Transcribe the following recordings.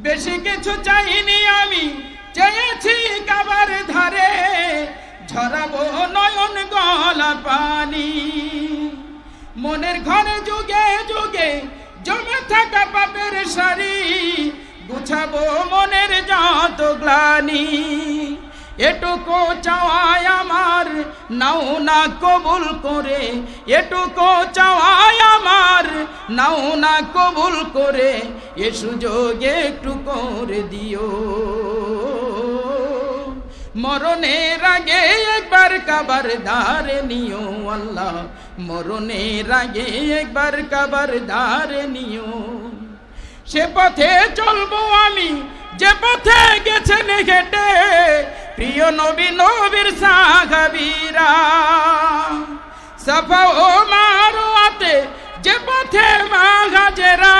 বেশি কিছু চাইনি আমি, চেয়েছি কাবার ধারে, ঝরাবো নয়ন গলা পানি। মনের ঘরে যুগে যুগে জমে থাকা পাপের সারি, গুছাবো মনের যত গ্লানি। এটুকু চাওয়াই আমার, নাও না কবুল করে, এটুকু চাওয়াই আমার, নাও না কবুল করে, এ সুযোগে একটু করে দিও। মরণের আগে একবার কাবার ধারে নিও আল্লাহ, মরণের আগে একবার কাবার ধারে নিও। সে পথে চলবো আমি যে পথে গেছেন হেঁটে প্রিয় নবী নবীর সাহাবীরা। সাফা ও মারওয়াতে যে পথে মা হাজেরা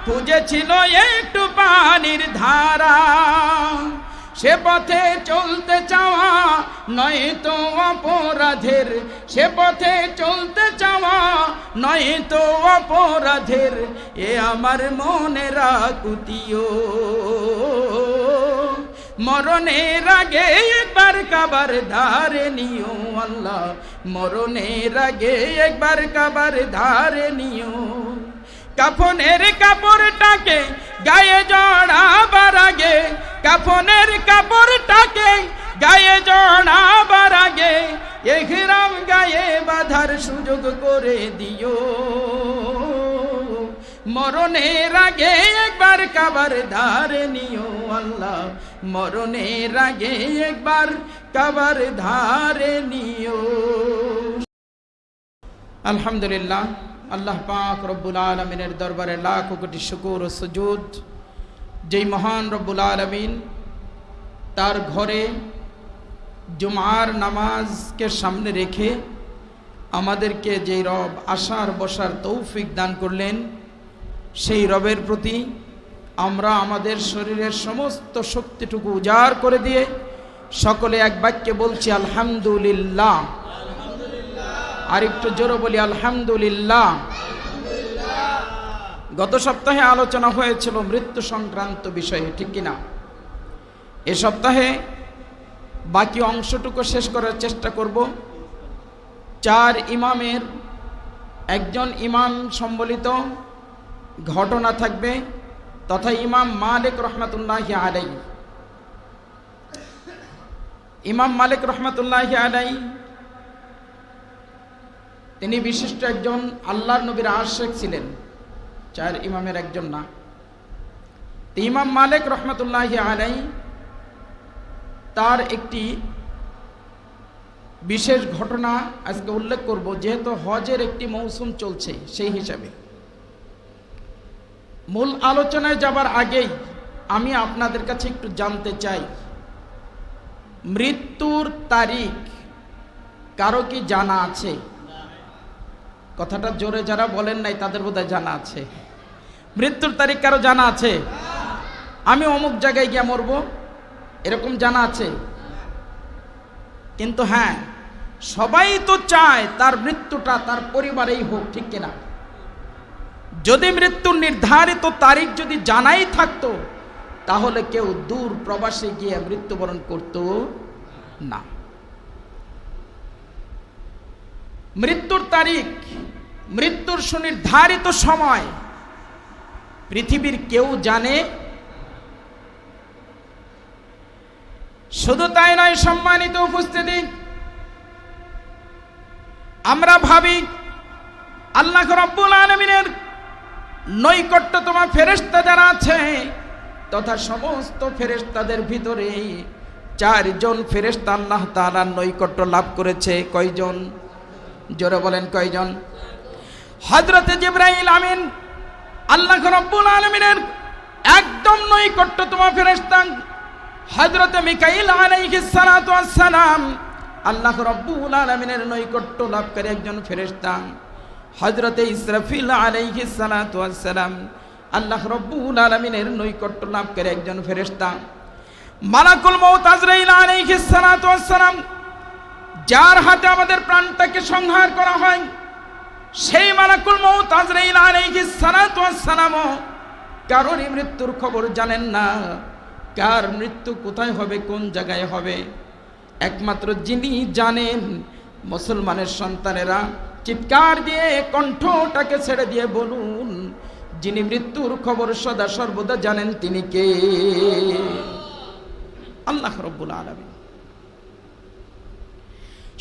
খুঁজেছিল একটু পানির ধারা। সে পথে চলতে চাওয়া নয় তো অপরাধের, সে পথে চলতে চাওয়া নয় তো অপরাধের, এ আমার মনে রাখুতিও। মরণের আগে একবার কাবার ধারে নিও আল্লাহ, মরণের আগে একবার কাবার ধারে নিও। কাফনের কাপড়টাকে গায়ে জড়াবার আগে, কাফনের কাপড়টাকে গায়ে জড়াবার আগে, ইহরাম গায়ে বাঁধার সুযোগ করে দিও। মরণের আগে একবার কাবার ধারে নিও আল্লাহ, মরণের আগে একবার কাবার ধারে নিও। আলহামদুলিল্লাহ, আল্লাহ পাক রব্বুল আলমিনের দরবারে লাখ কোটি শুকর ও সুজুদ। যেই মহান রব্বুল আলমিন তার ঘরে জুমার নামাজকে সামনে রেখে আমাদেরকে যেই রব আসার বসার তৌফিক দান করলেন, সেই রবের প্রতি আমরা আমাদের শরীরের সমস্ত শক্তিটুকু উজাড় করে দিয়ে সকলে এক বাক্যে বলছি আলহামদুলিল্লাহ। আর একটু জোরে বলি আলহামদুলিল্লাহ। গত সপ্তাহে আলোচনা হয়েছিল মৃত্যু সংক্রান্ত বিষয়ে, ঠিক কিনা? এ সপ্তাহে বাকি অংশটুকু শেষ করার চেষ্টা করব। 4 ইমামের একজন ইমাম সম্বলিত ঘটনা থাকবে, তথা ইমাম মালিক রহমাতুল্লাহি আলাইহি। ইমাম মালিক রহমাতুল্লাহি আলাইহি তিনি বিশিষ্ট একজন আল্লাহর নবীর আশিক ছিলেন, 4 ইমামের একজন না। ইমাম মালিক রহমাতুল্লাহি আলাইহি তার একটি বিশেষ ঘটনা আজকে উল্লেখ করব, যেহেতু হজের একটি মৌসুম চলছে সেই হিসাবে। মূল আলোচনায় যাবার আগেই আমি আপনাদের কাছে একটু জানতে চাই, মৃত্যুর তারিখ কারো কি জানা আছে? কথাটা জোরে যারা বলেন নাই তাদের বোধহয় জানা আছে। মৃত্যুর তারিখ কারো জানা আছে? আমি অমুক জায়গায় গিয়ে মরবো, এরকম জানা আছে? কিন্তু হ্যাঁ, সবাই তো চায় তার মৃত্যুটা তার পরিবারেই হোক, ঠিক কিনা? যদি মৃত্যুর নির্ধারিত তারিখ যদি জানাই থাকতো, তাহলে কেউ দূর প্রবাসে গিয়ে মৃত্যুবরণ করত না। মৃত্যুর তারিখ, মৃত্যুর সুনির্ধারিত সময় পৃথিবীর কেউ জানে? শুধু তাই নয়, সম্মানিত উপস্থিতি, আমরা ভাবি আল্লাহ রাব্বুল আলামিনের নৈকট্যতম ফেরেশতা যারা আছে, তথা সমস্ত ফেরেশতাদের ভিতরে 4 জন ফেরেশতা আল্লাহ তাআলার নৈকট্য লাভ করেছে। কয়জন? জোরে বলেন কয়জন? হযরতে জিবরাইল আমিন আল্লাহ রাব্বুল আলামিনের একদম নৈকট্যতম ফেরেশতা। হযরতে মিকাইল আলাইহিস সালাতু ওয়াস সালাম আল্লাহ রাব্বুল আলামিনের নৈকট্য লাভকারী একজন ফেরেশতা। হযরতে ইসরাফিল আলাইহিস সালাতু ওয়াস সালাম আল্লাহ রাব্বুল আলামিনের নৈকট্য লাভকারী একজন ফেরেশতা। মালাকুল মউত আজরাইল আলাইহিস সালাতু ওয়াস সালাম, যার হাতে আমাদের প্রাণটাকে সংহার করা হয়, সেই মালাকুল মউত আজরাইল আলাইহিস সালাতু ওয়াস সালাম কারোরই মৃত্যুর খবর জানেন না, কার মৃত্যু কোথায় হবে, কোন জায়গায় হবে। একমাত্র যিনি জানেন, মুসলমানের সন্তানেরা চিৎকার দিয়ে কণ্ঠটাকে ছেড়ে দিয়ে বলুন, যিনি মৃত্যুর খবর সদা সর্বদা জানেন তিনি কে? আল্লাহ রাব্বুল আলামিন।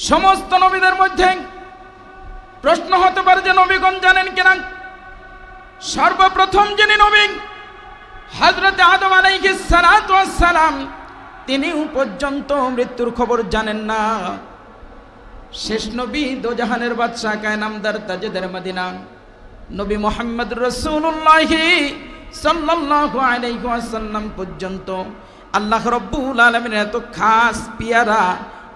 সমস্ত নবীদের মধ্যে প্রশ্ন হতে পারে যে নবীগণ জানেন কিনা। সর্বপ্রথম যিনি নবী, হযরত আদম আলাইহিস সালাতু ওয়াস সালাম, তিনিও পর্যন্ত মৃত্যুর খবর জানেন না। শেষ নবী, দোজাহানের বাদশা, কায়নামদার, তাজেদার মদিনা, নবী মুহাম্মদ রাসূলুল্লাহ সাল্লাল্লাহু আলাইহি ওয়াসাল্লাম পর্যন্ত আল্লাহ রাব্বুল আলামিনের এত খাস পিয়ারা,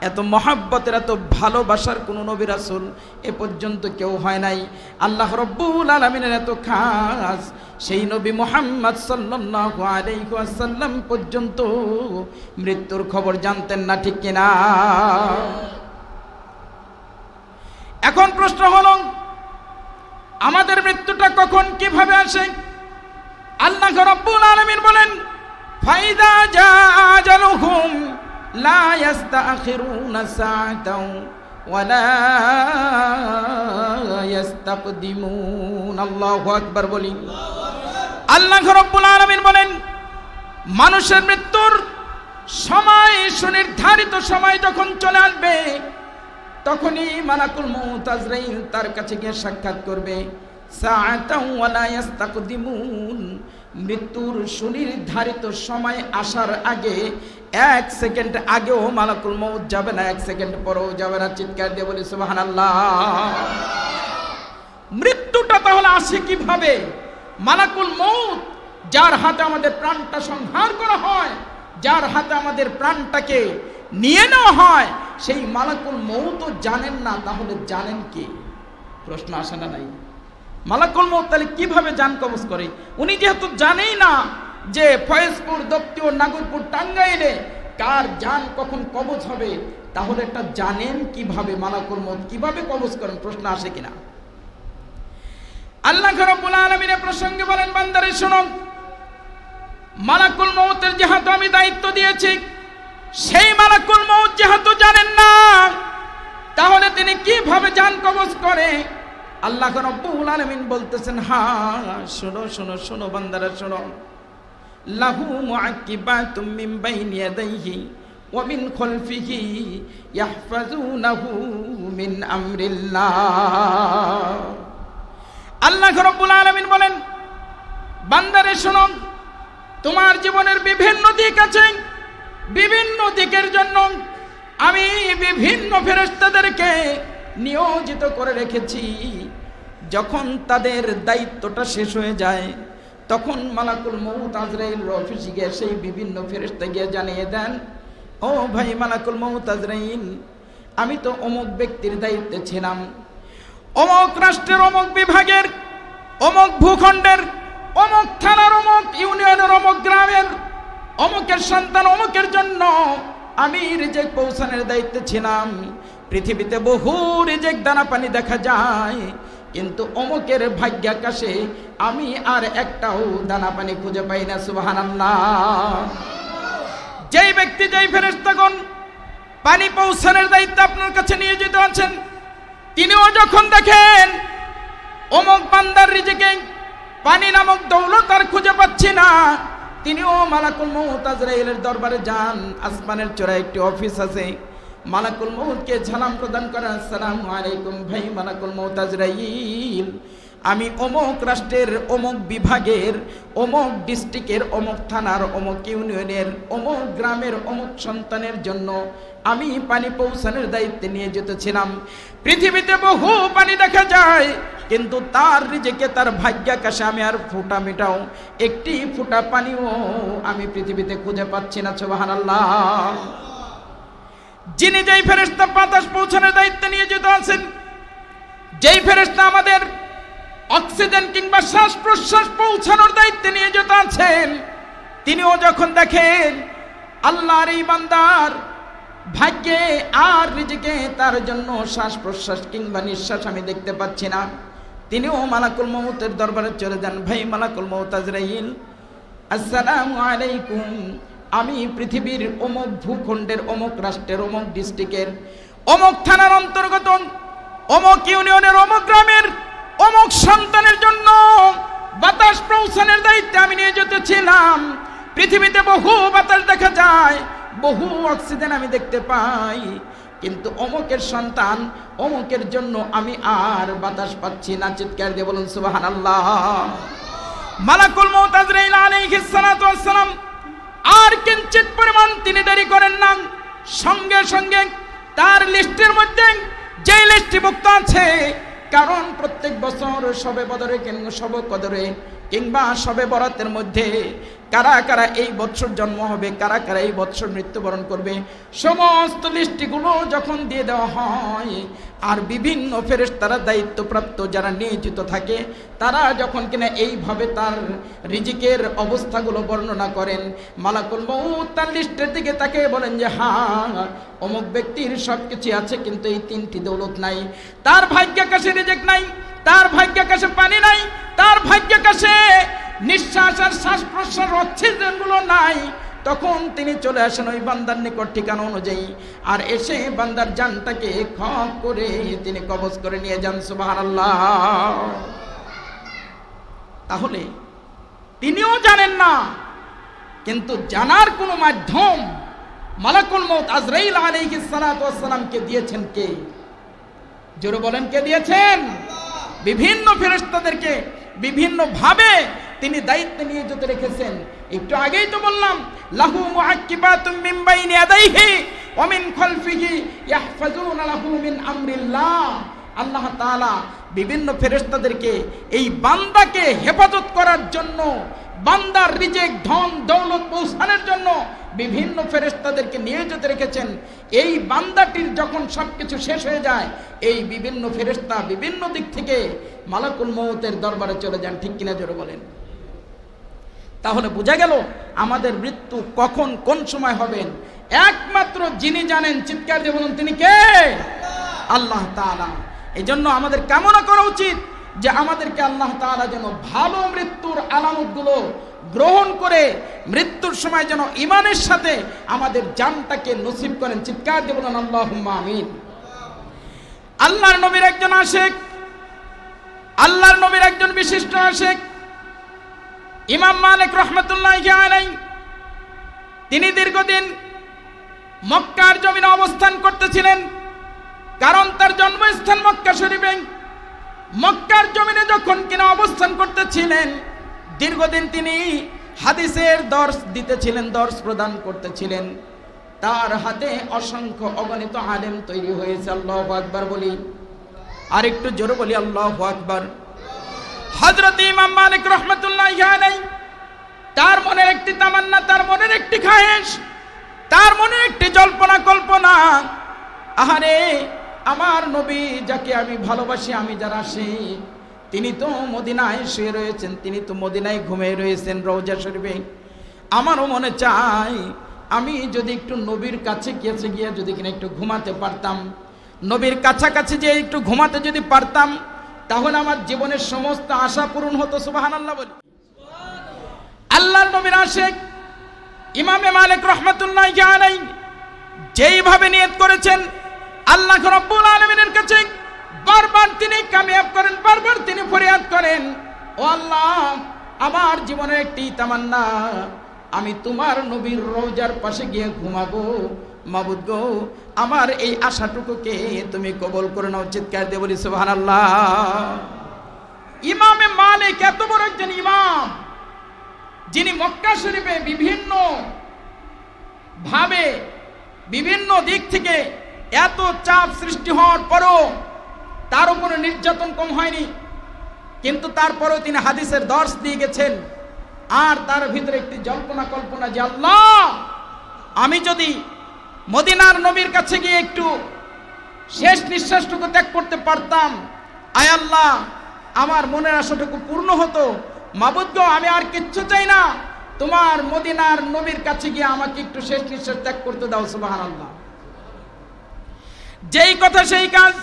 এত মহাব্বতের, এত ভালোবাসার কোন নবী রাসূল এ পর্যন্ত কেউ হয় নাই। আল্লাহ রাব্বুল আলামিনের এত খাস সেই নবী মুহাম্মদ সাল্লাল্লাহু আলাইহি ওয়াসাল্লাম পর্যন্ত মৃত্যুর খবর জানতেন না, ঠিক কিনা? এখন প্রশ্ন হলো, আমাদের মৃত্যুটা কখন কিভাবে আসে? আল্লাহ রাব্বুল আলামিন বলেন, ফাইদা জাআ আজালুহুম লা ইস্তাখিরুনা সাআতাও ওয়া লা ইস্তাকদিমুন। আল্লাহু আকবার বলি। আল্লাহ রাব্বুল আলামিন বলেন, মানুষের মৃত্যুর সময়, সুনির্ধারিত সময় যখন চলে আসবে, তখনই মালাকুল মউত আজরাইল তার কাছে গিয়ে সাক্ষাৎ করবে। সাআতাও ওয়া লা ইস্তাকদিমুন। মৃত্যুর সুনির্ধারিত সময় আসার আগে, 1 সেকেন্ড আগেও মালাকুল মউত যাবে না, 1 সেকেন্ড পরেও যাবে না। চিৎকার দিয়ে বলি সুবহানাল্লাহ। মৃত্যুটা তাহলে আসে কিভাবে? মালাকুল মউত, যার হাতে আমাদের প্রাণটা সংহার করা হয়, যার হাতে আমাদের প্রাণটাকে নিয়ে নেওয়া হয়, সেই মালাকুল মউতও জানেন না, তাহলে জানেন কি? প্রশ্ন আসে না নাই? মালাকুল মউত তাহলে কিভাবে জান কবজ করে? উনি যেহেতু জানেই না যে ফয়েজপুর, দপ্তর, নাগরপুর, টাঙ্গাইলে কার জান কখন কবজ হবে, তাহলে এটা জানেন কিভাবে? মালাকুল মউত কিভাবে কবজ করেন? প্রশ্ন আসে কিনা? আল্লাহ রাব্বুল আলামিন প্রসঙ্গে বলেন, বান্দারে শোনো, মালাকুল মউতের যেহেতু আমি দায়িত্ব দিয়েছি, সেই মালাকুল মউত যেহেতু জানেন না, তাহলে তিনি কিভাবে জান কবজ করে? আল্লাহ রাব্বুল আলামিন বলতেছেন, হ্যাঁ শোনো শোনো শোনো বান্দারা শোনো, লাহু মুআক্কিবাতুম মিন বাইনি ইয়াদাইহি ওয়া মিন খালফিহি ইয়াহফাজুনাহু মিন আমরিল্লাহ। আল্লাহ রাব্বুল আলামিন বলেন, বান্দারে শোনো, তোমার জীবনের বিভিন্ন দিক আছে, বিভিন্ন দিকের জন্য আমি বিভিন্ন ফেরেশতাদেরকে নিয়োজিত করে রেখেছি। যখন তাদের দায়িত্বটা শেষ হয়ে যায়, তখন মালাকুল মউত আজরাইল অফিসে গিয়ে সেই বিভিন্ন ফেরেশতা গিয়ে জানিয়ে দেন, ও ভাই মালাকুল মউত আজরাইল, আমি তো অমুক ব্যক্তির দায়িত্বে ছিলাম, অমুক রাষ্ট্রের অমুক বিভাগের, অমুক ভূখণ্ডের, অমুক থানার, অমুক ইউনিয়নের, অমুক গ্রামের, অমুকের সন্তান, অমুকের জন্য আমি রিজেক পৌঁছানোর দায়িত্বে ছিলাম। পৃথিবীতে বহু রিজেক দানা পানি দেখা যায়, কিন্তু অমুকের ভাগ্যাকাশে আমি আর একটাও দানা পানি খুঁজে পাই না। সুবহানাল্লাহ। যেই ব্যক্তি, যেই ফেরেশতাগণ পানি পৌঁছানোর দায়িত্ব আপনার কাছে নিয়ে যেতে আছেন, তিনিও যখন দেখেন অমুক বান্দার রিজেকে পানি নামক দৌলত আর খুঁজে পাচ্ছি না, তিনিও মালাকুল মউত আজরাইলের দরবারে যান। আসমানের চূড়ায় একটি অফিস আছে, মালাকুল মউতকে সালাম প্রদান করেন, আসসালামু আলাইকুম ভাই মালাকুল মউত আজরাইল, আমি অমুক রাষ্ট্রের অমুক বিভাগের অমুক ডিস্ট্রিক্টের অমুক থানার অমুক ইউনিয়নের অমুক গ্রামের অমুক সন্তানের জন্য আমি পানি পৌঁছানোর দায়িত্বে নিয়ে যেতেছিলাম। পৃথিবীতে বহু পানি দেখা যায়, কিন্তু তার রিজেকে, তার ভাগ্যাকাশে আমি আর ফুটা মিটাও একটি ফুটা পানিও আমি পৃথিবীতে খুঁজে পাচ্ছি না। সুবহানাল্লাহ। যিনি যেই ফেরেশতা বাতাস পৌঁছানোর দায়িত্বে নিয়ে যেতে আছেন, যেই ফেরেশতা আমাদের অক্সিজেন কিংবা শ্বাস প্রশ্বাস পৌঁছানোর দায়িত্বে নিয়ে যেতে আছেন, তিনিও যখন দেখেন আল্লাহর এই বান্দার ভাগ্যে আর রিজেকে তার জন্য শ্বাস প্রশ্বাস কিংবা নিঃশ্বাস আমি দেখতে পাচ্ছি না, তিনিও মালাকুল মউতের দরবারে চলে যান। ভাই মালাকুল মউত আজরাইল, আসসালামু আলাইকুম, আমি পৃথিবীর অমুক ভূখণ্ডের অমুক রাষ্ট্রের অমুক ডিস্ট্রিক্টের অমুক থানার অন্তর্গত অমুক ইউনিয়নের অমুক গ্রামের অমুক সন্তানের জন্য বাতাস পৌঁছানোর দায়িত্বে আমি নিয়ে যেতেছিলাম। পৃথিবীতে বহু বাতাস দেখা যায়, বহু অক্সিজেন আমি দেখতে পাই, কিন্তু অমুকের সন্তান অমুকের জন্য আমি আর বাতাস পাচ্ছি না। চিৎকার দিয়ে বলুন সুবহানাল্লাহ। মালাকুল মউত আজরাইল আলাইহিস সালাতু ওয়াস সালাম আর কিঞ্চিত পরিমাণ তিনি দেরি করেন না, সঙ্গে সঙ্গে তার লিস্টের মধ্যে যে লিস্টভুক্ত আছে, কারণ প্রত্যেক বছর শবে বদরে কিংবা শবে কদরে কিংবা শবে বরাতের মধ্যে কারা কারা এই বছর জন্ম হবে, কারা কারা এই বছর মৃত্যুবরণ করবে, সমস্ত লিস্টগুলো যখন দিয়ে দেওয়া হয়, আর বিভিন্ন ফেরেশতারা দায়িত্বপ্রাপ্ত যারা নিয়োজিত থাকে তারা যখন কিনা এইভাবে তার রিজিকের অবস্থাগুলো বর্ণনা করেন, মালাকুল মউত তার লিস্টের দিকে তাকে বলেন যে হ্যাঁ অমুক ব্যক্তির সব কিছু আছে, কিন্তু এই তিনটি দৌলত নাই, তার ভাগ্যাকাশে রিজিক নাই, তার ভাগ্যাকাশে পানি নাই, তার ভাগ্যাকাশে নিঃশ্বাস আর শ্বাস প্রশ্বাস অক্সিজেন গুলো নাই। তখন তিনি চলে আসেন ওই বান্দার নিকট ঠিকানা অনুযায়ী, আর এসে বান্দার জানটাকে খপ করে তিনি কবজ করে নিয়ে যান। সুবহানাল্লাহ। তাহলে তিনিও জানেন না, কিন্তু জানার কোনো মাধ্যম মালাকুল মউত আজরাইল আলাইহিস সালাতু ওয়াস সালামকে দিয়েছেন কে? জোরে বলেন, কে দিয়েছেন? বিভিন্ন ফেরেশতাদেরকে বিভিন্ন ভাবে তিনি দায়িত্বে নিয়োজিত রেখেছেন। একটু আগেই তো বললাম, লাহু মুআক্কিবাতুম মিন বাইনি ইয়াদাইহি ওয়া মিন খালফিহি ইয়াহফাজুনা লাহু মিন আমরিল্লাহ। আল্লাহ তাআলা বিভিন্ন ফেরেশতাদেরকে এই বান্দাকে হেফাজত করার জন্য, বান্দার রিজিক ধন দৌলত পৌঁছানোর জন্য বিভিন্ন ফেরেশতাদেরকে নিয়োজিত রেখেছেন। এই বান্দাটির যখন সবকিছু শেষ হয়ে যায়, এই বিভিন্ন ফেরেশতা বিভিন্ন দিক থেকে মালাকুল মউতের দরবারে চলে যান। ঠিক কিনা জোরে বলেন? তাহলে বোঝা গেল আমাদের মৃত্যু কখন কোন সময় হবেন একমাত্র যিনি জানেন, চিৎকার দিয়ে বলুন তিনি কে? আল্লাহ তাআলা। এই জন্য আমাদের কামনা করা উচিত যে আমাদেরকে আল্লাহ তাআলা যেন ভালো মৃত্যুর আলামতগুলো গ্রহণ করে মৃত্যুর সময় যেন ঈমানের সাথে আমাদের জানটাকে নসিব করেন। চিৎকার দিয়ে বলুন আল্লাহুম্মা আমিন। আল্লাহর নবীর একজন আশিক, আল্লাহর নবীর একজন বিশিষ্ট আশিক ইমাম মালিক রাহমাতুল্লাহি আলাইহি, তিনি দীর্ঘদিন মক্কার জমিনে অবস্থান করতেছিলেন, কারণ তার জন্মস্থান মক্কা শরীফে। মক্কার জমিনে যখন কিনা অবস্থান করতেছিলেন, দীর্ঘদিন তিনি হাদিসের দর্শ দিতেছিলেন, দর্শ প্রদান করতেছিলেন। তার হাতে অসংখ্য অগণিত আলেম তৈরি হয়েছে। আল্লাহু আকবার বলি, আর একটু জোরে বলি আল্লাহু আকবার। হযরত ইমাম মালিক রাহমাতুল্লাহি আলাইহি, তার মনের একটি তামান্না, তার মনের একটি খায়েশ, তার মনের একটি জল্পনা কল্পনা, আহারে আমার নবী যাকে আমি ভালোবাসি, আমি যারা আসি, তিনি তো মদিনায় শুয়ে রয়েছেন, তিনি তো মদিনায় ঘুমিয়ে রয়েছেন রওজা শরীফে। আমারও মনে চাই আমি যদি একটু নবীর কাছে গিয়ে যদি কিনা একটু ঘুমাতে পারতাম, নবীর কাছাকাছি যে একটু ঘুমাতে যদি পারতাম, তাহলে আমার জীবনের সমস্ত আশা পূরণ হতো। সুবহানাল্লাহ বলি। আল্লাহর নবীর আশিক ইমামে মালিক রাহমাতুল্লাহি আলাইহি যেইভাবে নিয়ত করেছেন, আল্লাহ রাব্বুল আলামিনের কাছে বারবার তিনি কামিয়াব করেন, বারবার তিনি ফরিয়াদ করেন, ও আল্লাহ, আমার জীবনের একটি তামান্না, আমি তোমার নবীর রওজার পাশে গিয়ে ঘুমাবো। মাবুদ গো, আমার এই আশাটুকুকে তুমি কবুল করে নাও। চিৎকার দিয়ে বলি সুবহানাল্লাহ। ইমামে মালিক এত বড় একজন ইমাম, যিনি মক্কা শরীফে বিভিন্ন ভাবে বিভিন্ন দিক থেকে এত চাপ সৃষ্টি হওয়ার পরও তার উপরে নির্যাতন কম হয়নি, কিন্তু তারপরেও তিনি হাদিসের দর্শ দিয়ে গেছেন। আর তার ভিতরে একটি জল্পনা কল্পনা যে আল্লাহ, আমি যদি মদিনার নবীর কাছে গিয়ে একটু শেষ নিঃশ্বাসটুকু ত্যাগ করতে পারতাম, আয় আল্লাহ, আমার মনের আশাটুকু পূর্ণ হতো। মাবুদ গো, আমি আর কিচ্ছু চাই না, তোমার মদিনার নবীর কাছে গিয়ে আমাকে একটু শেষ নিঃশ্বাস ত্যাগ করতে দাও। সুবহানাল্লাহ। যেই কথা সেই কাজ।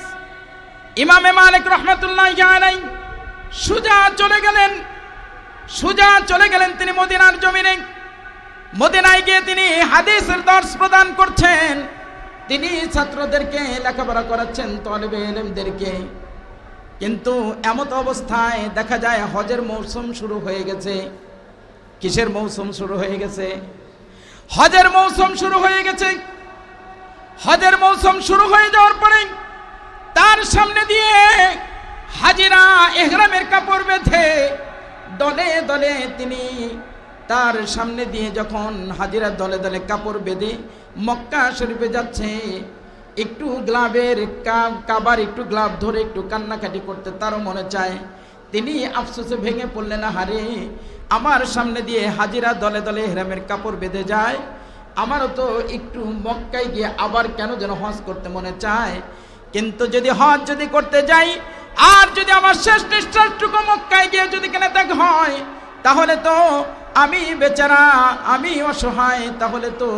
ইমামে মালিক রাহমাতুল্লাহি আলাইহি সোজা চলে গেলেন তিনি মদিনার জমিনে। মদিনায় গিয়ে তিনি হাদিসের দর্শ প্রদান করছেন, তিনি ছাত্রদেরকে লেখাপড়া করাচ্ছেন, তলেবে ইলমদেরকে। কিন্তু এমত অবস্থায় দেখা যায় হজের মৌসুম শুরু হয়ে গেছে। কিসের মৌসুম শুরু হয়ে গেছে? হজের মৌসুম শুরু হয়ে গেছে। হজের মৌসুম শুরু হয়ে যাওয়ার পরে তার সামনে দিয়ে হাজিরা ইহরামের কাপড় বেঁধে দলে দলে তিনি তার সামনে দিয়ে যখন হাজিরা দলে দলে কাপড় বেঁধে মক্কা শরীফে যাচ্ছে, একটু গ্লাভের কাবার একটু গ্লাভ ধরে একটু কান্নাকাটি করতে তারও মনে চায়। তিনি আফসোসে ভেঙে পড়লেন, হারে আমার সামনে দিয়ে হাজিরা দলে দলে ইহরামের কাপড় বেঁধে যায়, আমারও তো একটু মক্কায় গিয়ে আবার কেন যেন হজ করতে মনে চায়। কিন্তু যদি হজ যদি করতে যাই আর যদি আমার শেষ নিঃশ্বাসটুকু মক্কায় গিয়ে যদি কেন ত্যাগ হয়, তাহলে তো আমি বেচারা, আমি অসহায়, তাহলে তো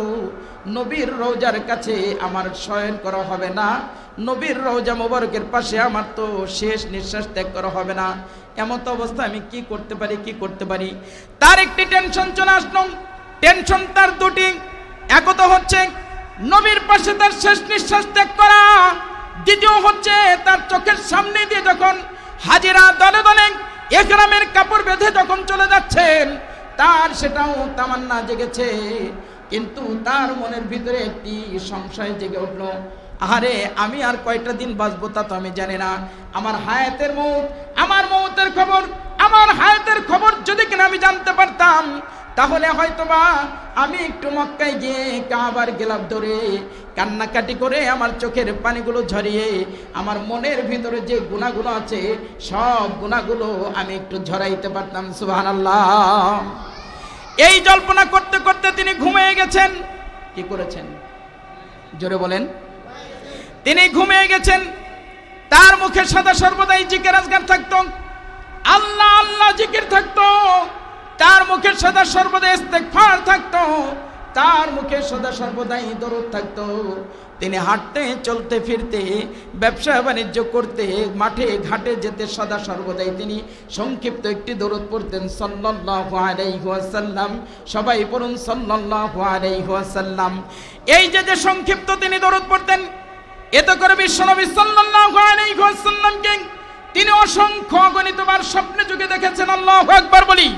নবীর রওজার কাছে আমার শয়ন করা হবে না, নবীর রওজা মোবারকের পাশে আমার তো শেষ নিঃশ্বাস ত্যাগ করা হবে না। এমত অবস্থা আমি কি করতে পারি? তার একটি টেনশন চলে আসলো। টেনশন তার দুটি, একত হচ্ছে নবীর পাশে তার শেষ নিঃশ্বাস ত্যাগ করা, দ্বিতীয় হচ্ছে তার চোখের সামনে দিয়ে যখন হাজিরা দলে দলে ইহরামের কাপড় বেঁধে যখন চলে যাচ্ছেন, তার সেটাও তামান্না জেগেছে। কিন্তু তার মনের ভিতরে একটি সংশয় জেগে উঠল, আরে আমি আর কয়টা দিন বাঁচবো তা তো আমি জানি না। আমার হায়াতের মৌত, আমার মৌতের খবর, আমার হায়াতের খবর যদি কিনা আমি জানতে পারতাম, তাহলে হয়তোবা আমি একটু মক্কায় গিয়ে কাবার গেলাম ধরে কান্নাকাটি করে আমার চোখের পানিগুলো ঝরিয়ে আমার মনের ভিতরে যে গুনাহগুলো আছে সব গুনাহগুলো আমি একটু ঝরাইতে পারতাম। সুবহানাল্লাহ। এই জল্পনা করতে করতে তিনি ঘুমিয়ে গেছেন। কি করেছেন? জোরে বলেন। তিনি ঘুমিয়ে গেছেন। তার মুখে সদা সর্বদাই জিকির আজগার থাকতো, আল্লাহ আল্লাহ জিকির থাকতো। তার মুখে সদা সর্বদা ইস্তেগফার থাকতো, তার মুখে সদা সর্বদাই দরুদ থাকতো। তিনি হাঁটতে চলতে ফিরতে ব্যবসা বাণিজ্য করতে মাঠে ঘাটে যেতে সদা সর্বদাই তিনি সংক্ষিপ্ত একটি দরুদ পড়তেন, সাল্লাল্লাহু আলাইহি ওয়াসাল্লাম। সবাই পড়ুন সাল্লাল্লাহু আলাইহি ওয়াসাল্লাম। এই যে সংক্ষিপ্ত তিনি দরুদ পড়তেন, এতে করে বিশ্বনবী সাল্লাল্লাহু আলাইহি ওয়াসাল্লামকে তিনি অসংখ্য অগণিতবার স্বপ্নে যুগে দেখেছেন। আল্লাহু আকবার বলি।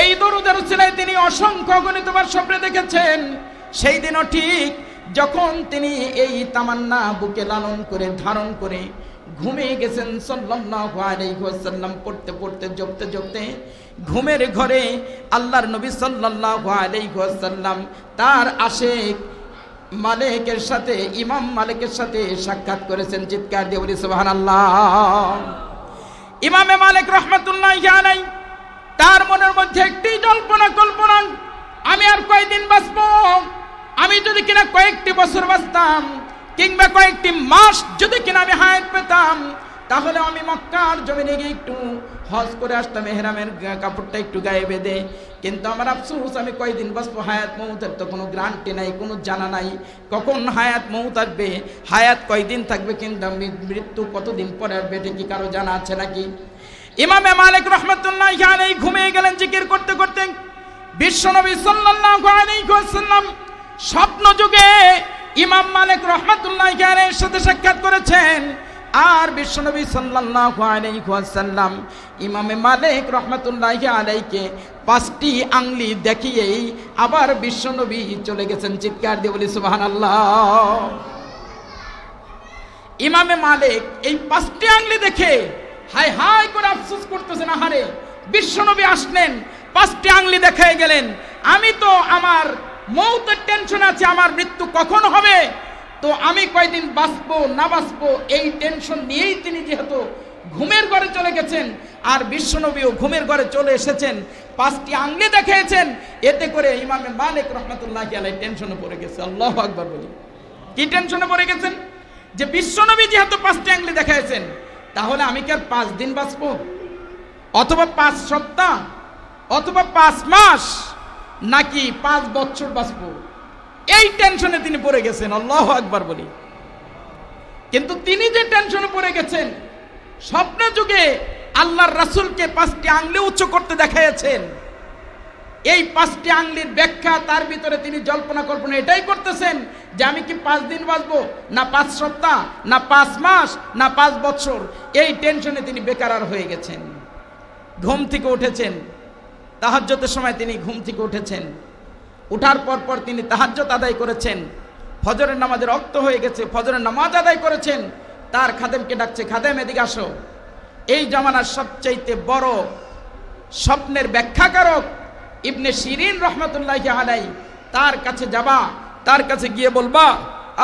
এই দরুদের উসিলায় তিনি অসংখ্য অগণিতবার স্বপ্নে দেখেছেন। সেই দিনও ঠিক যখন তিনি এই তামান্না বুকে লালন করে ধারণ করে ঘুমিয়ে গেছেন, সাল্লাল্লাহু আলাইহি ওয়াসাল্লাম পড়তে পড়তে জপতে জপতে ঘুমের ঘরে আল্লাহর নবী সাল্লাল্লাহু আলাইহি ওয়াসাল্লাম তার আশিক মালিকের সাথে, ইমাম মালিকের সাথে সাক্ষাৎ করেছেন। চিৎকার দিয়ে বলি সুবহানাল্লাহ। ইমামে মালিক রাহমাতুল্লাহি আলাইহি তার মনের মধ্যে একটি জল্পনা কল্পনা, আমি আর কয়দিন বাঁচবো? আমি যদি কিনা কয়েকটি বছর বাঁচতাম কিংবা কয়েকটি মাস যদি কিনা আমি হায়াত পেতাম, তাহলে আমি মক্কার জমিনে গিয়ে একটু হজ করে আসতাম, ইহরামের কাপড়টা একটু গায়ে বেঁধে। কিন্তু আমার আফসোস, আমি কয়দিন বাঁচবো? হায়াত মৌতের তো কোনো গ্যারান্টি নাই, কোনো জানা নাই কখন হায়াত মৌত আসবে, হায়াত কয়দিন থাকবে, কিন্তু মৃত্যু কতদিন পরে আসবে এটা কি কারো জানা আছে নাকি? ইমামে মালিক রাহমাতুল্লাহি আলাইহি ঘুমিয়ে গেলেন জিকির করতে করতে। বিশ্বনবী সাল্লাল্লাহু আলাইহি ওয়াসাল্লাম স্বপ্ন যুগে ইমাম মালিক রাহমাতুল্লাহি আলাইহির সাথে সাক্ষাৎ করেছেন। আর বিশ্বনবী সাল্লাল্লাহু আলাইহি ওয়াসাল্লাম ইমামে মালিক রাহমাতুল্লাহি আলাইহিকে 5টি আঙ্গুলি দেখিয়েই আবার বিশ্বনবী চলে গেছেন। চিৎকার দিয়ে বলি সুবহানাল্লাহ। ইমামে মালিক এই 5টি আঙ্গুলি দেখে হাই হাই করে আফসোস করতেছেন, আহারে বিশ্বনবী আসলেন 5টি আঙ্গুলি দেখায় গেলেন, আমি তো আমার মৌতের টেনশন আছে, আমার মৃত্যু কখন হবে, তো আমি কয়দিন বাঁচবো না বাঁচবো এই টেনশন নিয়েই তিনি যেহেতু ঘুমের ঘরে চলে গেছেন, আর বিশ্বনবীও ঘুমের ঘরে চলে এসেছেন, 5টি আঙ্গুলি দেখিয়েছেন, এতে করে ইমামে মালিক রাহমাতুল্লাহি আলাইহি টেনশনে পড়ে গেছে। আল্লাহু আকবার বলি। কি টেনশনে পড়ে গেছেন? যে বিশ্বনবী যেহেতু 5টি আঙ্গুলি দেখাইছেন, তাহলে আমি কি আর 5 দিন বাঁচবো, অথবা 5 সপ্তাহ, অথবা 5 মাস, নাকি 5 বছর বাঁচবো? এই টেনশনে তিনি পড়ে গেছেন। আল্লাহু আকবার বলি। কিন্তু তিনি যে টেনশনে পড়ে গেছেন, স্বপ্ন যুগে আল্লাহর রাসূলকে 5টি আঙ্গুলি উঁচু করতে দেখাইছেন। এই 5টি আঙ্গুলির ব্যাখ্যা তার ভিতরে তিনি জল্পনা কল্পনা এটাই করতেছেন যে আমি কি 5 দিন বাঁচবো, না 5 সপ্তাহ, না 5 মাস, না 5 বছর। এই টেনশনে তিনি বেকার হয়ে গেছেন। ঘুম থেকে উঠেছেন, তাহাজ্জুদের সময় তিনি ঘুম থেকে উঠেছেন। উঠার পর তিনি তাহাজ্জুদ আদায় করেছেন। ফজরের নামাজের ওয়াক্ত হয়ে গেছে, ফজরের নামাজ আদায় করেছেন। তার খাদেমকে ডাকছে, খাদেম এদিকে আসো। এই জামানার সবচাইতে বড় স্বপ্নের ব্যাখ্যাকারক ইবনে শিরিন রহমাতুল্লাহি আলাইহি, তার কাছে যাবা, তার কাছে গিয়ে বলবা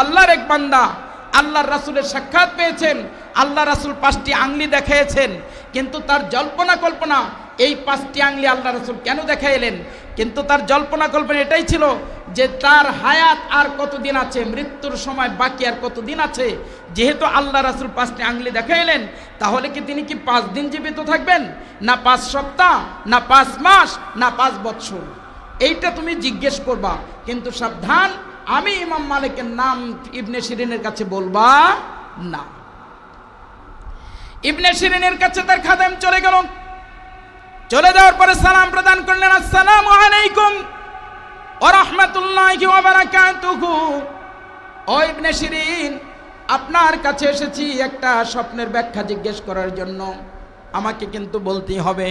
আল্লাহর এক বান্দা আল্লাহর রাসূলের সাক্ষাৎ পেয়েছেন, আল্লাহ রাসূল 5টি আঙ্গুলি দেখাইছেন, কিন্তু তার জল্পনা কল্পনা এই 5টি আঙ্গুলি আল্লাহ রাসূল কেন দেখাইলেন? কিন্তু তার জল্পনা কল্পনা এটাই ছিল যে তার হায়াত আর কতদিন আছে, মৃত্যুর সময় বাকি আর কতদিন আছে। যেহেতু আল্লাহ রাসূল 5টি আঙ্গুলি দেখাইলেন, তাহলে কি তিনি কি 5 দিন জীবিত থাকবেন, না 5 সপ্তাহ, না 5 মাস, না 5 বছর? এইটা তুমি জিজ্ঞেস করবা, কিন্তু সাবধান, আমি ইমাম মালিকের নাম ইবনে শিরিনের কাছে বলবা না। ইবনে শিরিনের কাছে তার খাদেম চলে গেল। চলে যাওয়ার পরে সালাম প্রদান করলেন, আসসালামু আলাইকুম ওয়া রাহমাতুল্লাহি ওয়া বারাকাতুহু। ও ইবনে শিরিন, আপনার কাছে এসেছি একটা স্বপ্নের ব্যাখ্যা জিজ্ঞেস করার জন্য, আমাকে কিন্তু বলতেই হবে।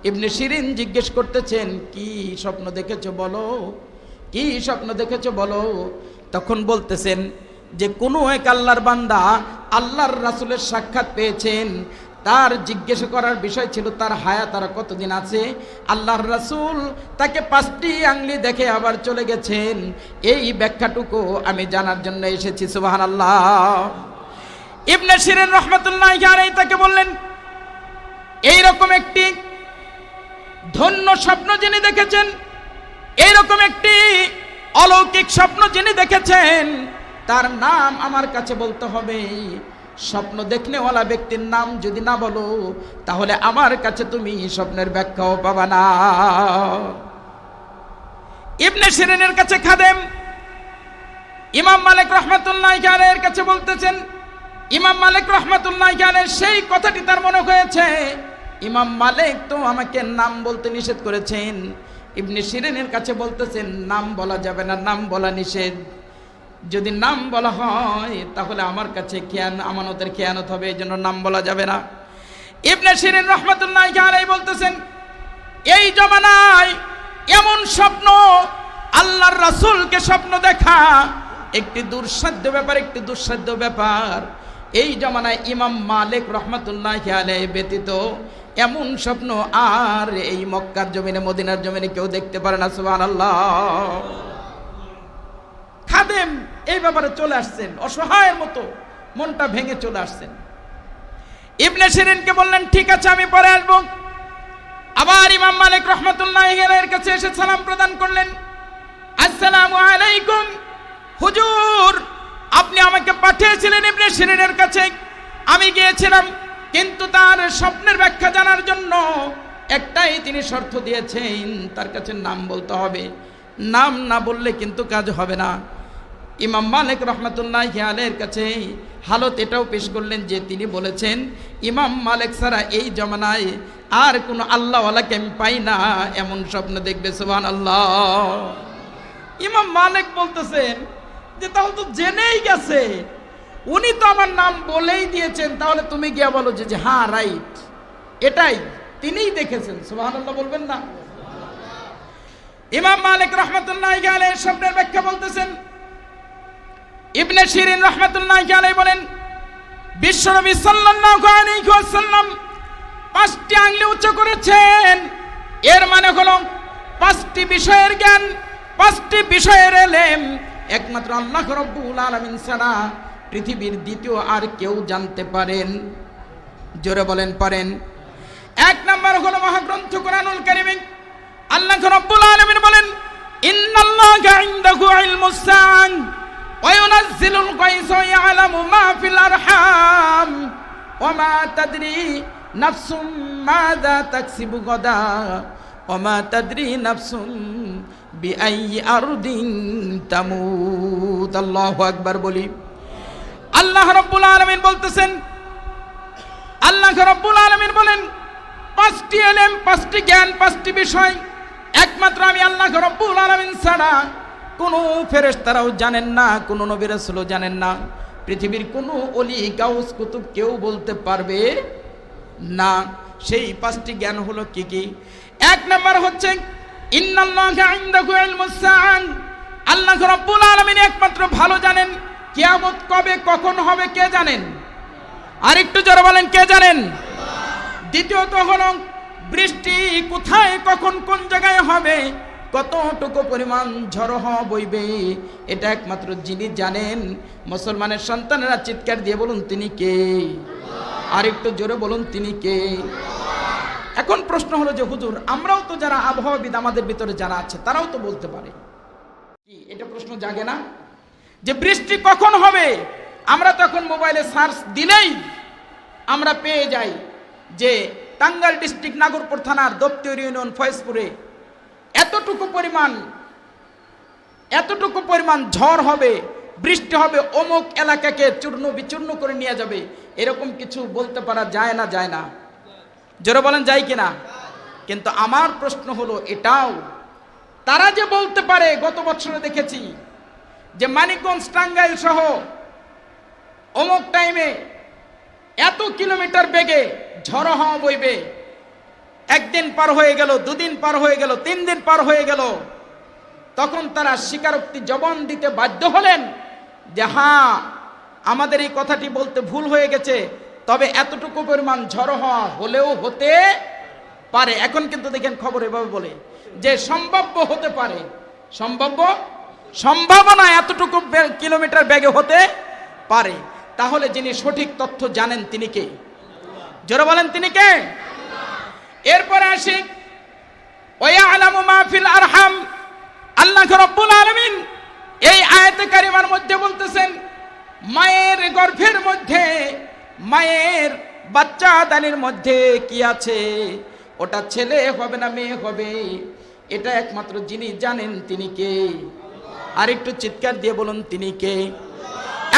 ইবনে শিরিন জিজ্ঞেস করতেছেন, কি স্বপ্ন দেখেছো বলো, কি স্বপ্ন দেখেছো বলো। তখন বলতেছেন যে কোনো এক আল্লাহর বান্দা আল্লাহর রাসূলের সাক্ষাৎ পেয়েছেন, তার জিজ্ঞেস করার বিষয় ছিল তার হায়াত আর কতদিন আছে। আল্লাহর রাসূল তাকে 5টি আঙ্গুলি দেখে আবার চলে গেছেন। এই ব্যাখ্যাটুকু আমি জানার জন্য এসেছি। সুবহানাল্লাহ। ইবনে শিরিন রাহমাতুল্লাহি আলাইহি তাকে বললেন, এইরকম একটি ধন্য স্বপ্ন যিনি দেখেছেন, এইরকম একটি অলৌকিক স্বপ্ন যিনি দেখেছেন, তার নাম আমার কাছে বলতে হবে। স্বপ্ন দেখনেওয়ালা ব্যক্তির নাম যদি না বলো, তাহলে আমার কাছে তুমি স্বপ্নের ব্যাখ্যাও পাবা না। ইবনে শিরিনের কাছে খাদেম ইমাম মালিক রাহমাতুল্লাহি আলাইহির কাছে বলতেছেন, ইমাম মালিক রাহমাতুল্লাহি আলাইহি সেই কথাটি তার মনে হয়েছে, ইমাম মালিক তো আমাকে নাম বলতে নিষেধ করেছেন। ইবনে শিরিনের কাছে বলতেছেন, নাম বলা যাবে না, নাম বলা নিষেধ। যদি নাম বলা হয় তাহলে আমার কাছে আমানতের খেয়ানত হবে, এই জন্য নাম বলা যাবে না। ইবনে শিরিন রাহমাতুল্লাহি আলাইহি বলতেছেন, এই জামানায় এমন স্বপ্ন, আল্লাহর রাসূলকে স্বপ্ন দেখা একটি দুঃসাধ্য ব্যাপার, একটি দুঃসাধ্য ব্যাপার। এই জামানায় ইমাম মালিক রাহমাতুল্লাহি আলাইহি ব্যতীত এমন স্বপ্ন আর এই মক্কার জমিনে, মদিনার জমিনে কেউ দেখতে পারে না। সুবহানাল্লাহ। খাদেম এই ব্যাপারে চলে আসছেন, অসহায়ের মতো মনটা ভেঙে চলে আসছেন। ইবনে শিরিনকে বললেন, ঠিক আছে আমি পরে আসবো। আবার ইমাম মালিক রাহমাতুল্লাহি আলাইহির কাছে এসে সালাম প্রদান করলেন, আসসালামু আলাইকুম হুজুর, আপনি আমাকে পাঠিয়েছিলেন ইবনে শিরিনের কাছে, আমি গিয়েছিলাম, কিন্তু তার স্বপ্নের ব্যাখ্যা জানার জন্য একটাই তিনি শর্ত দিয়েছেন, তার কাছে নাম বলতে হবে। নাম না বললে কিন্তু কাজ হবে না। ইমাম মালিক রাহমাতুল্লাহি আলাইহির কাছে হালত এটাও পেশ করলেন যে তিনি বলেছেন, ইমাম মালিক ছাড়া এই জামানায় আর কোনো আল্লাহওয়ালাকে আমি পাই না, এমন স্বপ্ন দেখবে। সুবহানাল্লাহ। ইমাম মালিক বলতেছেন যে তাহলে তো জেনেই গেছে, উনি তো আমার নাম বলেই দিয়েছেন, তাহলে তুমি গিয়া বলো যে হ্যাঁ রাইট, এটাই তিনিই দেখেছেন। সুবহানাল্লাহ বলবেন না? ইমাম মালিক রাহমাতুল্লাহি আলাইহি স্বপ্নের ব্যাখ্যা বলতেছেন। ইবনে শিরিন রাহমাতুল্লাহি আলাইহি বলেন, বিশ্বনবী সাল্লাল্লাহু আলাইহি ওয়াসাল্লাম 5টি আঙ্গুলি উঁচু করেছেন, এর মানে হলো 5টি বিষয়ের জ্ঞান, 5টি বিষয়ের ইলম একমাত্র আল্লাহ রাব্বুল আলামিন ছাড়া পৃথিবীর দ্বিতীয় আর কেউ জানতে পারেন। জোরে বলেন পারেন? 1 নম্বর হলো মহাগ্রন্থ কুরআনুল কারীম। আল্লাহ রাব্বুল আলামিন বলেন, ইন্নাল্লাহা ইনদাহু ইলমুস সাআ ওয়া ইউনাজ্জিলুল গায়সা ওয়া ইয়ালামু মা ফিল আরহাম ওয়া মা তাদরি নাফসুম মাযা তাকসিবু গাদা ওয়া মা তাদরি নাফসুম বিআইয়ি আরদিন তামুত। আল্লাহু আকবার বলি। আল্লাহ রাব্বুল আলামিন বলতেছেন, আল্লাহ রাব্বুল আলামিন বলেন, পাঁচটি এলেম, পাঁচটি জ্ঞান, পাঁচটি বিষয় একমাত্র আমি আল্লাহ রব্বুল আলামিন ছাড়া কোনো ফেরেশতারাও জানেন না, কোনো নবী রাসূলও জানেন না, পৃথিবীর কোনো ওলি গাউস কুতুব কেউ বলতে পারবে না। সেই পাঁচটি জ্ঞান হলো কি কি? এক নাম্বার হচ্ছে ইন্নাল্লাহা ইনদাহু ইলমুস সাআন, আল্লাহ রাব্বুল আলামিন একমাত্র ভালো জানেন কিয়ামত কবে কখন হবে, কে জানেন? আর একটু জোরে বলেন, কে জানেন? দ্বিতীয়ত হলো বৃষ্টি কোথায় কখন কোন জায়গায় হবে, কতটুকু পরিমাণ ঝড় বইবে, এটা একমাত্র যিনি জানেন। মুসলমানের সন্তানেরা চিৎকার দিয়ে বলুন তিনি কে? আর একটু জোরে বলুন তিনি কে? এখন প্রশ্ন হলো যে হুজুর, আমরাও তো যারা আবহাওয়াবিদ আমাদের ভিতরে যারা আছে তারাও তো বলতে পারে, কি এটা প্রশ্ন জাগে না যে বৃষ্টি কখন হবে? আমরা তখন মোবাইলে সার্চ দিলেই আমরা পেয়ে যাই যে টাঙ্গাইল ডিস্ট্রিক্ট নাগরপুর থানার দপ্তর ইউনিয়ন ফয়েজপুরে এতটুকু পরিমাণ ঝড় হবে, বৃষ্টি হবে, অমুক এলাকাকে চূর্ণ বিচূর্ণ করে নিয়ে যাবে, এরকম কিছু বলতে পারা যায় না? যায় না? জোরে বলেন যায় কিনা? কিন্তু আমার প্রশ্ন হলো এটাও তারা যে বলতে পারে, গত বছরে দেখেছি যে মানিকগঞ্জ টাঙ্গাইল সহ অমুক টাইমে এত কিলোমিটার বেগে ঝড় হাওয়া বইবে, একদিন পার হয়ে গেল, দুদিন পার হয়ে গেল, 3 দিন পার হয়ে গেল, তখন তারা স্বীকারোক্তি জবান দিতে বাধ্য হলেন যে হ্যাঁ আমাদের এই কথাটি বলতে ভুল হয়ে গেছে, তবে এতটুকু পরিমাণ ঝড় হওয়া হলেও হতে পারে। এখন কিন্তু দেখেন খবর এভাবে বলে যে সম্ভাব্য হতে পারে, সম্ভাবনা এতটুকু কিলোমিটার বেগে হতে পারে। তাহলে যিনি সঠিক তথ্য জানেন তিনি কে? জোরে বলেন তিনি কে? এরপরে আসি ওয়ায়ালামু মা ফিল আরহাম, আল্লাহ রাব্বুল আলামিন এই আয়াতে কারিমার মধ্যে বলতেছেন মায়ের গর্ভের মধ্যে, মায়ের বাচ্চা দানির মধ্যে কি আছে, ওটা ছেলে হবে না মেয়ে হবে, এটা একমাত্র যিনি জানেন তিনি কে? আর একটু চিৎকার দিয়ে বলুন তিনি কে?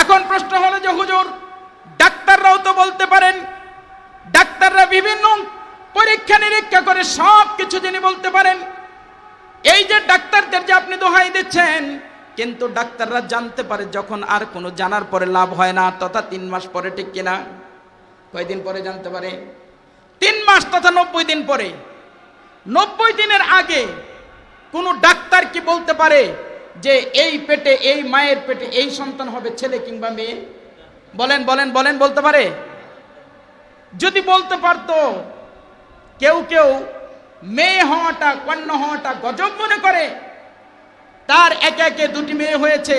এখন প্রশ্ন হলো যে হুজুর, ডাক্তাররাও তো বলতে পারেন, ডাক্তাররা বিভিন্ন পরীক্ষা নিরীক্ষা করে সব কিছু যিনি বলতে পারেন, এই যে ডাক্তারদের যে আপনি দোহাই দিচ্ছেন, কিন্তু ডাক্তাররা জানতে পারে যখন আর কোনো জানার পরে লাভ হয় না, তথা 3 মাস পরে, ঠিক কিনা? কয়দিন পরে জানতে পারে? 3 মাস তথা 90 দিন পরে। 90 দিনের আগে কোনো ডাক্তার কি বলতে পারে যে এই পেটে, এই মায়ের পেটে এই সন্তান হবে, ছেলে কিংবা মেয়ে? বলেন বলেন বলেন, বলতে পারে? যদি বলতে পারতো, কেউ কেউ মেয়ে হওয়াটা, কন্যা হওয়াটা গজব মনে করে, তার একে একে 2টি মেয়ে হয়েছে,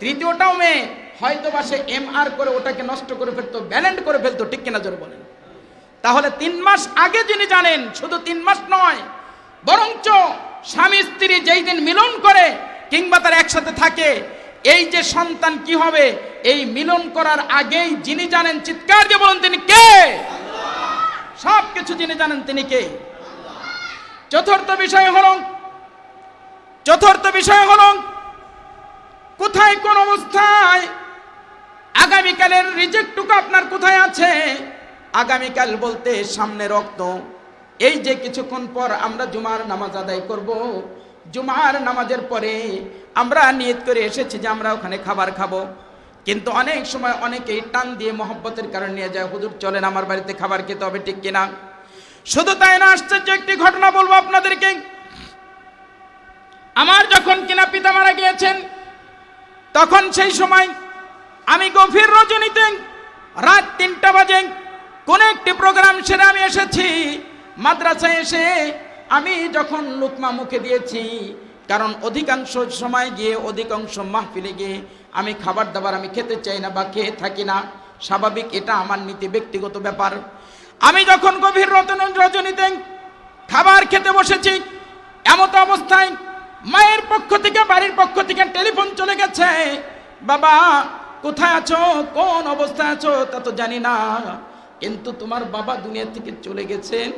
তৃতীয়টাও মেয়ে, হয়তো বা সে MR করে ওটাকে নষ্ট করে ফেলতো, ব্যালেন্ড করে ফেলতো, ঠিক কিনা জোরে বলেন? তাহলে 3 মাস আগে যিনি জানেন, শুধু 3 মাস নয়, বরঞ্চ স্বামী স্ত্রী যেই দিন মিলন করে কিংবা তার একসাথে থাকে, এই যে সন্তান কি হবে, এই মিলন করার আগেই যিনি জানেন, চিৎকার দিয়ে বলুন তিনি কে? সব কিছু যিনি জানেন তিনি কে? চতুর্থ বিষয় হলো কোথায় কোন অবস্থায় আগামীকালের রিজেক্টটুকু আপনার কোথায় আছে? আগামীকাল বলতে সামনে রক্ত। এই যে কিছুক্ষণ পর আমরা জুমার নামাজ আদায় করব, জুমার নামাজের পরে আমরা নিয়ত করে এসেছি যে আমরা ওখানে খাবার খাবো, কিন্তু অনেক সময় অনেকেই টান দিয়ে মহব্বতের কারণে নিয়ে যায়, হুজুর চলেন আমার বাড়িতে খাবার খেতে হবে, ঠিক কিনা? শুধু তাই না, আশ্চর্য একটি ঘটনা বলবো আপনাদেরকে। আমার যখন কিনা পিতা মারা গিয়েছেন, তখন সেই সময় আমি গভীর রজনীতে রাত 3টা বাজে কোন একটি প্রোগ্রাম সেরে আমি এসেছি। মাদ্রাসায় এসে আমি যখন লুকমা মুখে দিয়েছি, কারণ অধিকাংশ সময় গিয়ে, অধিকাংশ মাহফিলে গিয়ে আমি খাবার দাবার আমি খেতে চাই না বা খেয়ে থাকি না, স্বাভাবিক, এটা আমার নীতি, ব্যক্তিগত ব্যাপার। আমি যখন গভীর রজনীতে খাবার খেতে বসেছি, এমত অবস্থায় মায়ের পক্ষ থেকে, বাড়ির পক্ষ থেকে টেলিফোন চলে গেছে, বাবা কোথায় আছো, কোন অবস্থায় আছো তা তো জানি না, কিন্তু তোমার বাবা দুনিয়া থেকে চলে গেছেন,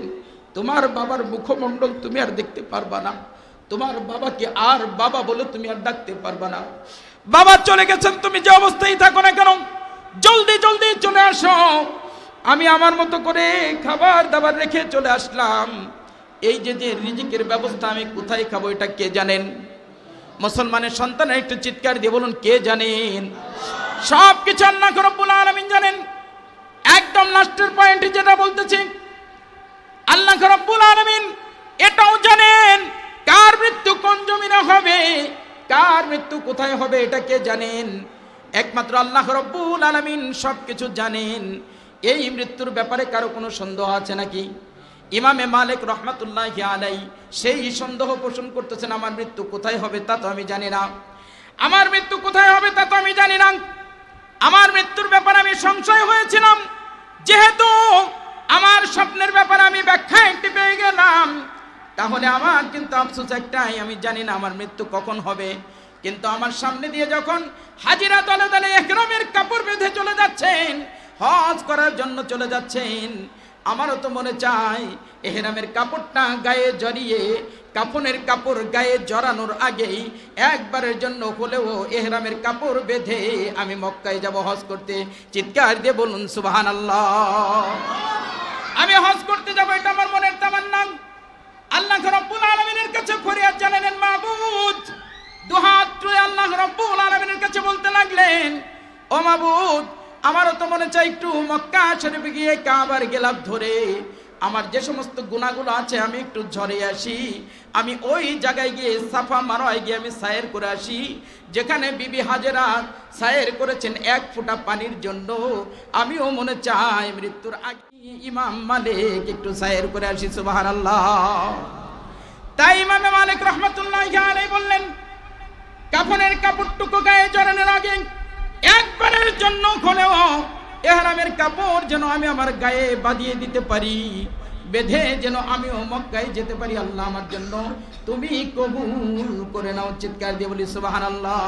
তোমার বাবার মুখমণ্ডল তুমি আর দেখতে পারবা না, তোমার বাবাকে আর বাবা বলে তুমি আর ডাকতে পারবা না, বাবা চলে গেছেন, তুমি যে অবস্থায় থাকো না কেন জলদি জলদি চলে আসো, আমি আমার মতো করে খাবার দাবার রেখে চলে আসলাম। এই যে যে রিজিকের ব্যবস্থা আমি কোথায় খাবো এটা কে জানেন? মুসলমানের সন্তান একটু চিৎকার দিয়ে বলুন, কে জানেন? সব কিছু আল্লাহ রাব্বুল আলামিন জানেন। একদম লাস্টের পয়েন্টে যেটা বলতেছি, আল্লাহ রাব্বুল আলামিন এটাও জানেন কার মৃত্যু কোন জমিনে হবে, কার মৃত্যু কোথায় হবে, এটা কে জানেন? একমাত্র আল্লাহ রাব্বুল আলামিন সবকিছু জানেন। এই মৃত্যুর ব্যাপারে কারো কোনো সন্দেহ আছে নাকি? ইমামে মালিক রহমাতুল্লাহি আলাইহি সেই সন্দেহ পোষণ করতেছেন, আমার মৃত্যু কোথায় হবে তা তো আমি জানি না, আমার মৃত্যু কোথায় হবে তা তো আমি জানি না। আমার মৃত্যুর ব্যাপারে আমি সংশয় হয়েছিলাম, যেহেতু আমার স্বপ্নের ব্যাপারে আমি ব্যাখ্যা একটি পেয়ে গেলাম, তাহলে আমার কিন্তু আফসোস একটাই, আমি জানি না আমার মৃত্যু কখন হবে। কিন্তু আমার সামনে দিয়ে যখন হাজিরা দলে দলে ইহরামের কাপড় বেঁধে চলে যাচ্ছেন, হজ করার জন্য চলে যাচ্ছেন, আমারও তো মনে চায় ইহরামের কাপড়টা গায়ে জড়িয়ে, কাফনের কাপড় গায়ে জড়ানোর আগেই একবারের জন্য হলেও ইহরামের কাপড় বেঁধে আমি মক্কায় যাব হজ করতে। চিৎকার দিয়ে বলুন সুবহানাল্লাহ। আমি হজ করতে যাব, এটা আমার মনের তামান্না। আল্লাহ রাব্বুল আলামিনের কাছে ফরিয়াদ জানালেন, মাবুদ, দুহাত তুলে আল্লাহ রাব্বুল আলামিনের কাছে বলতে লাগলেন, ও মাবুদ, আমারও তো মনে চাই একটু মক্কা শরীফে গিয়ে কাবার গেলাপ ধরে আমার যে সমস্ত গুনাহগুলো আছে আমি একটু ঝরে আসি, আমি ওই জায়গায় গিয়ে সাফা মারোয়ায় গিয়ে আমি সায়ের করে আসি, যেখানে বিবি হাজেরা সায়ের করেছেন এক ফোঁটা পানির জন্য। আমিও মনে চাই মৃত্যুর আগে ইমাম মালিক একটু সায়ের করে আসি। সুবহানাল্লাহ। তাই ইমামে মালিক রহমাতুল্লাহি আলাইহি বললেন, কাফনের কাপড়টুকু গায়ে জড়ানোর আগে একবারের জন্য হলেও ইহরামের কাপড় যেন আমি আমার গায়ে বাঁধিয়ে দিতে পারি, বেঁধে যেন আমিও মক্কায় যেতে পারি। আল্লাহ আমার জন্য তুমি কবুল করে নাও। চিৎকার দিয়ে বলি সুবহানাল্লাহ।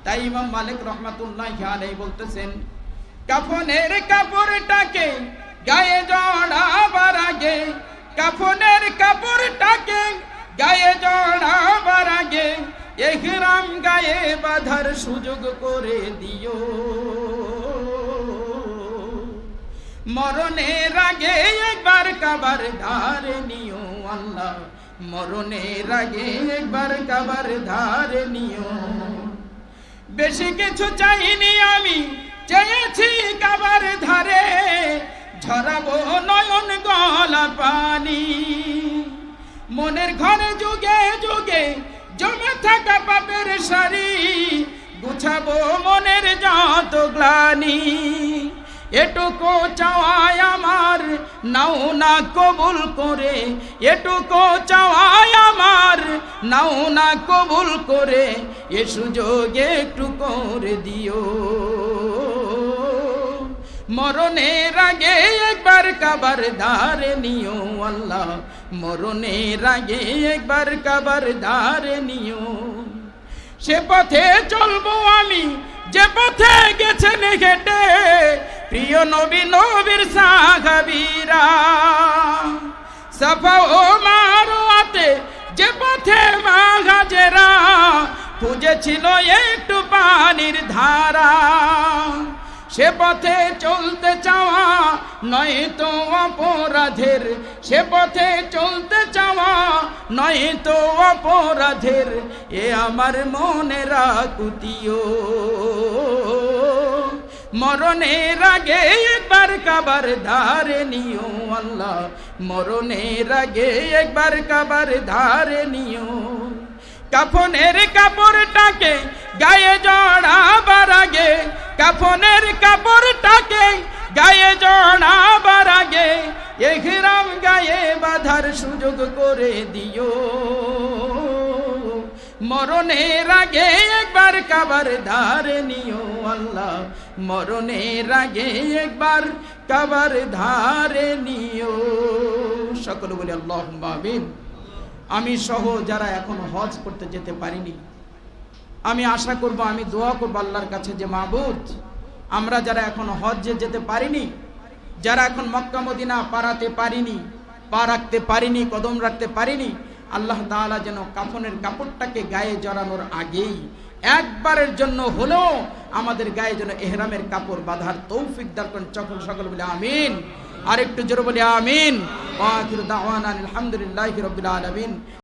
তাই ইমাম মালিক রহমাতুল্লাহি আলাইহি বলতেছেন, কাফনের কাপড়টাকে গায়ে জড়াবার আগে, কাফনের কাপড়টাকে গায়ে জড়াবার আগে ইহরাম গায়ে বাঁধার সুযোগ করে দিও, মরণের আগে একবার কাবার ধারে নিও। আল্লাহ, মরণের আগে একবার কাবার ধারে নিও। বেশি কিছু চাইনি আমি, চেয়েছি কাবার ধারে ঝরাবো নয়ন গলা পানি, মনের ঘরে যুগে যুগে জমে থাকা পাপের সারি গুছাবো মনের যত গ্লানি। এটুকু চাওয়াই আমার নাও না কবুল করে, এটুকু চাওয়াই আমার নাও না কবুল করে, এ সুযোগে একটু করে দিও, মরণের আগে একবার কাবার ধারে নিও। আল্লাহ, মরণের আগে একবার কাবার ধারে নিও। সে পথে চলবো আমি যে পথে গেছেন হেঁটে প্রিয় নবী নবীর সাহাবীরা, সাফা ও মারওয়াতে যে পথে মা হাজেরা খুঁজেছিল একটু পানির ধারা, সে পথে চলতে চাওয়া নয় তো অপরাধের, সে পথে চলতে চাওয়া নয় তো অপরাধের, এ আমার মনে রাখতিও, মরণের আগে একবার কাবার ধারে নিও। আল্লাহ, মরণের আগে একবার কাবার ধারে নিও। কাফনের কাপড়টাকে গায়ে জড়াবার আগে, কাফনের কাপড়টাকে গায়ে জড়াবার আগে ইহরাম গায়ে বাঁধার সুযোগ করে দিও, মরণের আগে একবার কাবার ধারে নিও। আল্লাহ, মরণের আগে একবার কাবার ধারে নিও। সকলে বলি আল্লাহুম্মা আমিন। আমি সহ যারা এখন হজ করতে যেতে পারিনি, আমি আশা করব, আমি দোয়া করব আল্লাহর কাছে যে মাবুদ, আমরা যারা এখন হজ্জে যেতে পারিনি, যারা এখন মক্কা মদিনা পারাতে পারিনি, পা রাখতে পারিনি, কদম রাখতে পারিনি, আল্লাহ তাআলা যেন কাফনের কাপড়টাকে গায়ে জড়ানোর আগেই একবারের জন্য হলেও আমাদের গায়ে যেন ইহরামের কাপড় বাঁধার তৌফিক দান করেন। সকল বলে আমিন। আর একটু জোরে বলে আমিন। ওয়া আখিরু দাওয়ানা আলহামদুলিল্লাহি রাব্বিল আলামিন।